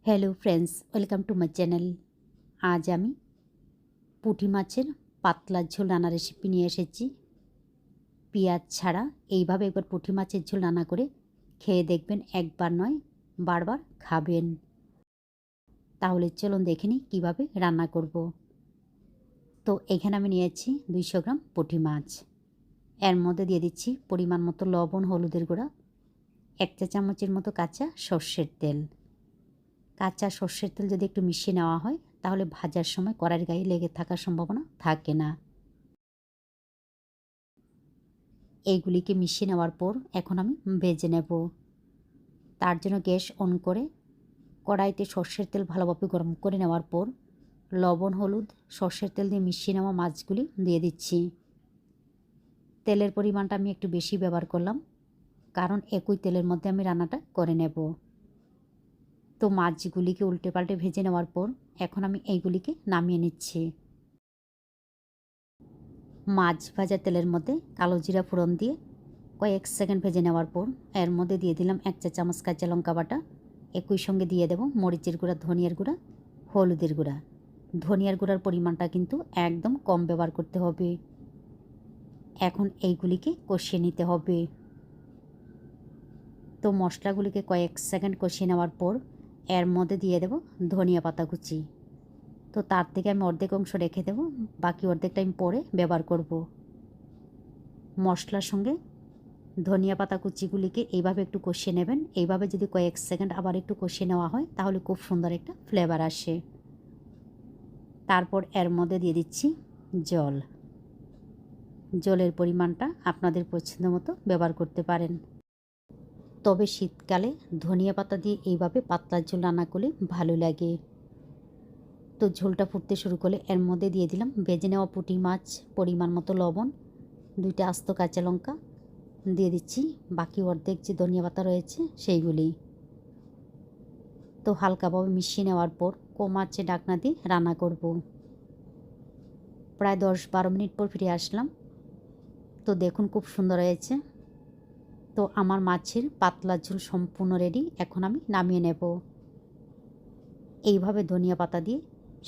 Hello friends, welcome to my channel. আজ আমি পুঁটি মাছের পাতলা ঝোল রান্না রেসিপি নিয়ে এসেছি। পেঁয়াজ ছাড়া এইভাবে একবার পুঁটি মাছের ঝোল রান্না করে খেয়ে দেখবেন, একবার নয় বারবার খাবেন। তাহলে চলুন দেখে নিই কীভাবে রান্না করব। তো এখানে আমি নিয়েছি 200 গ্রাম পুঁটি মাছ। এর মধ্যে দিয়ে দিচ্ছি পরিমাণ মতো লবণ, হলুদের গুঁড়া, 1 চা চামচের মতো কাঁচা সর্ষের তেল। কাঁচা সর্ষের তেল যদি একটু মিশিয়ে নেওয়া হয় তাহলে ভাজার সময় কড়াইয়ের গায়ে লেগে থাকার সম্ভাবনা থাকে না। এইগুলিকে মিশিয়ে নেওয়ার পর এখন আমি ভেজে নেব। তার জন্য গ্যাস অন করে কড়াইতে সর্ষের তেল ভালোভাবে গরম করে নেওয়ার পর লবণ, হলুদ, সর্ষের তেল দিয়ে মিশিয়ে নেওয়া মাছগুলি দিয়ে দিচ্ছি। তেলের পরিমাণটা আমি একটু বেশি ব্যবহার করলাম, কারণ একই তেলের মধ্যে আমি রান্নাটা করে নেব। তো মাছগুলিকে উল্টে পাল্টে ভেজে নেওয়ার পর এখন আমি এইগুলিকে নামিয়ে নিচ্ছি। মাছ ভাজা তেলের মধ্যে কালো জিরা ফোড়ন দিয়ে কয়েক সেকেন্ড ভেজে নেওয়ার পর এর মধ্যে দিয়ে দিলাম 1 চা চামচ কাঁচা লঙ্কা বাটা। একই সঙ্গে দিয়ে দেব মরিচের গুঁড়া, ধনিয়ার গুঁড়া, হলুদের গুঁড়া। ধনিয়ার গুঁড়ার পরিমাণটা কিন্তু একদম কম ব্যবহার করতে হবে। এখন এইগুলিকে কষিয়ে নিতে হবে। তো মশলাগুলিকে কয়েক সেকেন্ড কষিয়ে নেওয়ার পর এর মধ্যে দিয়ে দেব ধনিয়া পাতা কুচি। তো তার থেকে আমি অর্ধেক অংশ রেখে দেব, বাকি অর্ধেকটা আমি পরে ব্যবহার করব। মশলার সঙ্গে ধনিয়া পাতা কুচিগুলিকে এইভাবে একটু কষিয়ে নেবেন। এইভাবে যদি কয়েক সেকেন্ড আবার একটু কষিয়ে নেওয়া হয় তাহলে খুব সুন্দর একটা ফ্লেভার আসে। তারপর এর মধ্যে দিয়ে দিচ্ছি জল। জলের পরিমাণটা আপনাদের পছন্দ মতো ব্যবহার করতে পারেন। তবে শীতকালে ধনিয়া পাতা দিয়ে এইভাবে পাতলা ঝোল রান্না করলে ভালো লাগে। তো ঝোলটা ফুটতে শুরু করলে এর মধ্যে দিয়ে দিলাম ভেজে নেওয়া পুঁটি মাছ, পরিমাণ মতো লবণ, 2টা আস্ত কাঁচা লঙ্কা দিয়ে দিচ্ছি। বাকি অর্ধেক যে ধনিয়া পাতা রয়েছে সেইগুলি। তো হালকাভাবে মিশিয়ে নেওয়ার পর কম আঁচে ঢাকনা দিয়ে রান্না করব। প্রায় 10-12 মিনিট পর ফিরে আসলাম। তো দেখুন খুব সুন্দর হয়েছে। তো আমার মাছের পাতলা ঝোল সম্পূর্ণ রেডি। এখন আমি নামিয়ে নেব। এইভাবে ধনিয়া পাতা দিয়ে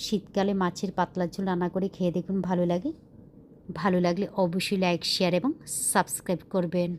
শীতকালে মাছের পাতলা ঝোল রান্না করে খেয়ে দেখুন, ভালো লাগে। ভালো লাগলে অবশ্যই লাইক, শেয়ার এবং সাবস্ক্রাইব করবেন।